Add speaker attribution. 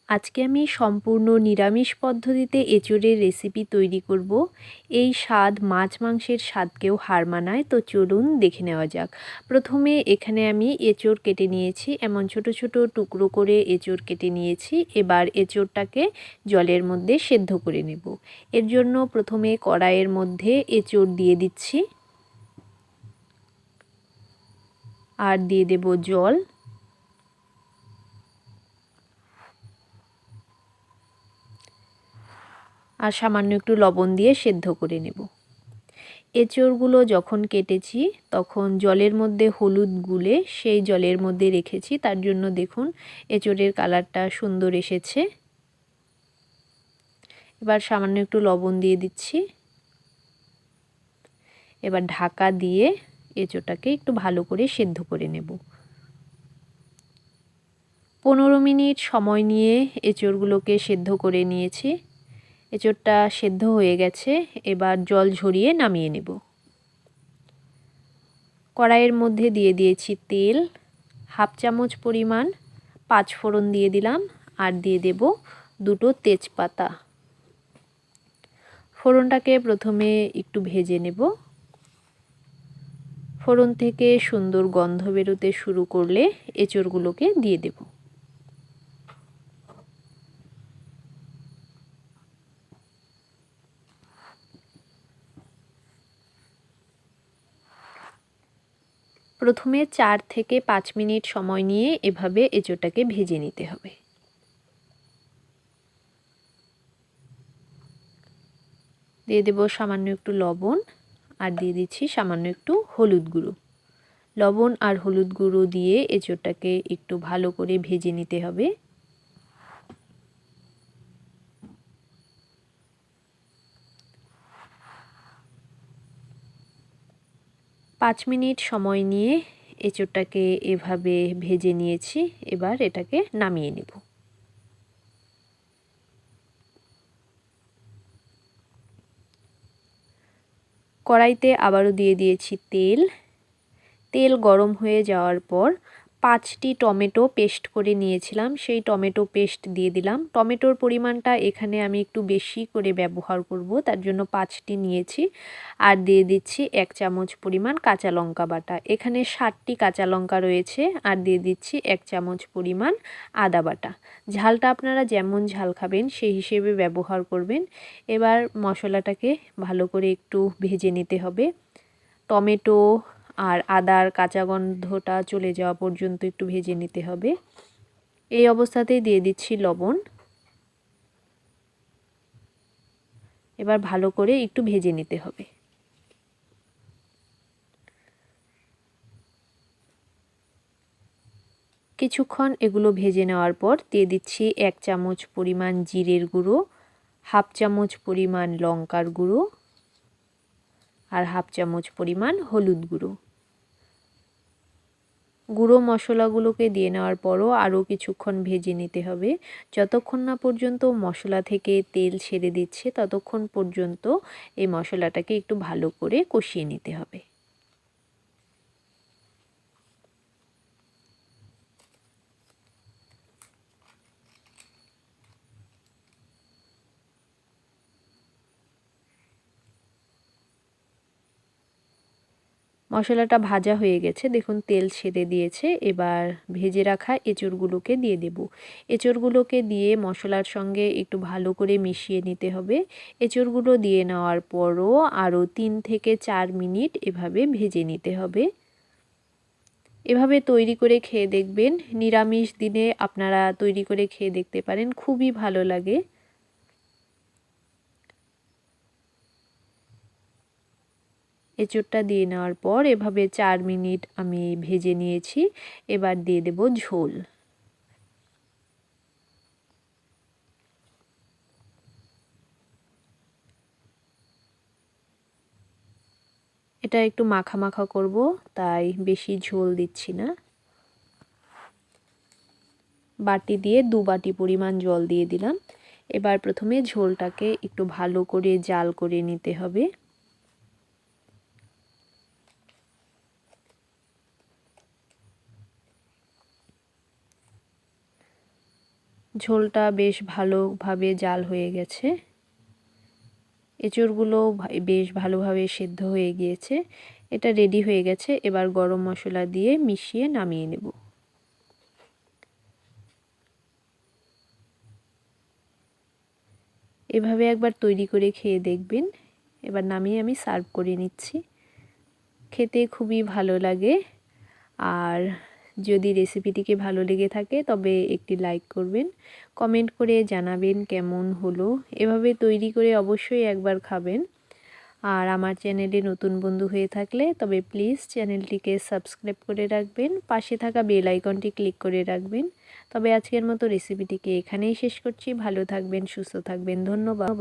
Speaker 1: আজকে আমি সম্পূর্ণ নিরামিষ পদ্ধতিতে এঁচোড়ের রেসিপি তৈরি করব। এই স্বাদ মাছ মাংসের স্বাদকেও হার মানায়। তো চলুন দেখে নেওয়া যাক। প্রথমে এখানে আমি এঁচোড় কেটে নিয়েছি, এমন ছোট ছোট টুকরো করে এঁচোড় কেটে নিয়েছি। এবার এঁচোড়টাকে জলের মধ্যে সেদ্ধ করে নেব। এর জন্য প্রথমে কড়াইয়ের মধ্যে এঁচোড় দিয়ে দিচ্ছি আর দিয়ে দেব জল। আর সামান্য একটু লবণ দিয়ে সেদ্ধ করে নেব। এঁচোড়গুলো যখন কেটেছি তখন জলের মধ্যে হলুদ গুলে সেই জলের মধ্যে রেখেছি, তার জন্য দেখুন এঁচোড়ের কালারটা সুন্দর এসেছে। এবার সামান্য একটু লবণ দিয়ে দিচ্ছি। এবার ঢাকা দিয়ে এঁচোড়টাকে একটু ভালো করে সেদ্ধ করে নেব। 15 মিনিট সময় নিয়ে এঁচোড়গুলোকে সেদ্ধ করে নিয়েছি। এঁচোড়টা সেদ্ধ হয়ে গেছে, এবার জল ঝরিয়ে নামিয়ে নেব। কড়াইয়ের মধ্যে দিয়ে দিয়েছি তেল, হাফ চামচ পরিমাণ 5 ফোড়ন দিয়ে দিলাম আর দিয়ে দেব 2টো তেজপাতা। ফোড়নটাকে প্রথমে একটু ভেজে নেব। ফোড়ন থেকে সুন্দর গন্ধ বেরোতে শুরু করলে এঁচোড়গুলোকে দিয়ে দেব। প্রথমে 4 থেকে 5 মিনিট সময় নিয়ে এভাবে এঁচোড়টাকে ভেজে নিতে হবে। দিয়ে দেব সামান্য একটু লবণ আর দিয়ে দিচ্ছি সামান্য একটু হলুদ গুঁড়ো। লবণ আর হলুদ গুঁড়ো দিয়ে এঁচোড়টাকে একটু ভালো করে ভেজে নিতে হবে। পাঁচ মিনিট সময় নিয়ে এঁচোড়টাকে এভাবে ভেজে নিয়েছি। এবার এটাকে নামিয়ে নেব। কড়াইতে আবারও দিয়ে দিয়েছি তেল। তেল গরম হয়ে যাওয়ার পর 5টি টমেটো পেস্ট করে নিয়েছিলাম, সেই টমেটো পেস্ট দিয়ে দিলাম। টমেটোর পরিমাণটা এখানে আমি একটু বেশি করে ব্যবহার করব, তার জন্য 5টি নিয়েছি। আর দিয়ে দিচ্ছি 1 চামচ পরিমাণ কাঁচা লঙ্কা বাটা। এখানে 7টি কাঁচা লঙ্কা রয়েছে। আর দিয়ে দিচ্ছি 1 চামচ পরিমাণ আদা বাটা। ঝালটা আপনারা যেমন ঝাল খাবেন সেই হিসেবে ব্যবহার করবেন। এবার মশলাটাকে ভালো করে একটু ভেজে নিতে হবে। টমেটো আর আদার কাঁচা গন্ধটা চলে যাওয়া পর্যন্ত একটু ভেজে নিতে হবে। এই অবস্থাতেই দিয়ে দিচ্ছি লবণ। এবার ভালো করে একটু ভেজে নিতে হবে। কিছুক্ষণ এগুলো ভেজে নেওয়ার পর দিয়ে দিচ্ছি 1 চামচ পরিমাণ জিরের গুঁড়ো, হাফ চামচ পরিমাণ লঙ্কার গুঁড়ো আর হাফ চামচ পরিমাণ হলুদ গুঁড়ো। গুঁড়ো মশলাগুলোকে দিয়ে নেওয়ার পরও আরও কিছুক্ষণ ভেজে নিতে হবে। যতক্ষণ না পর্যন্ত মশলা থেকে তেল ছেড়ে দিচ্ছে ততক্ষণ পর্যন্ত এই মশলাটাকে একটু ভালো করে কষিয়ে নিতে হবে। মশলাটা ভাজা হয়ে গেছে, দেখুন তেল ছেড়ে দিয়েছে। এবার ভেজে রাখা এঁচোড়গুলোকে দিয়ে দেব। এঁচোড়গুলোকে দিয়ে মশলার সঙ্গে একটু ভালো করে মিশিয়ে নিতে হবে। এঁচোড়গুলো দিয়ে নেওয়ার পরও আরও 3 থেকে 4 মিনিট এভাবে ভেজে নিতে হবে। এভাবে তৈরি করে খেয়ে দেখবেন, নিরামিষ দিনে আপনারা তৈরি করে খেয়ে দেখতে পারেন, খুবই ভালো লাগে। এঁচোড়টা দিয়ে নেওয়ার পর এভাবে 4 মিনিট আমি ভেজে নিয়েছি। এবার দিয়ে দেব ঝোল। এটা একটু মাখা মাখা করব, তাই বেশি ঝোল দিচ্ছি না। বাটি দিয়ে 2 বাটি পরিমাণ জল দিয়ে দিলাম। এবার প্রথমে ঝোলটাকে একটু ভালো করে জাল করে নিতে হবে। ঝোলটা বেশ ভালোভাবে জাল হয়ে গেছে, এঁচড়গুলো বেশ ভালোভাবে সেদ্ধ হয়ে গিয়েছে। এটা রেডি হয়ে গেছে। এবার গরম মশলা দিয়ে মিশিয়ে নামিয়ে নেব। এভাবে একবার তৈরি করে খেয়ে দেখবেন। এবার নামিয়ে আমি সার্ভ করে নিচ্ছি। খেতে খুবই ভালো লাগে। আর যদি রেসিপিটিকে ভালো লেগে থাকে তবে একটি লাইক করবেন, কমেন্ট করে জানাবেন কেমন হলো। এভাবে তৈরি করে অবশ্যই একবার খাবেন। আর আমার চ্যানেলে নতুন বন্ধু হয়ে থাকলে তবে প্লিজ চ্যানেলটিকে সাবস্ক্রাইব করে রাখবেন, পাশে থাকা বেল আইকনটি ক্লিক করে রাখবেন। তবে আজকের মতো রেসিপিটিকে এখানেই শেষ করছি। ভালো থাকবেন, সুস্থ থাকবেন। ধন্যবাদ।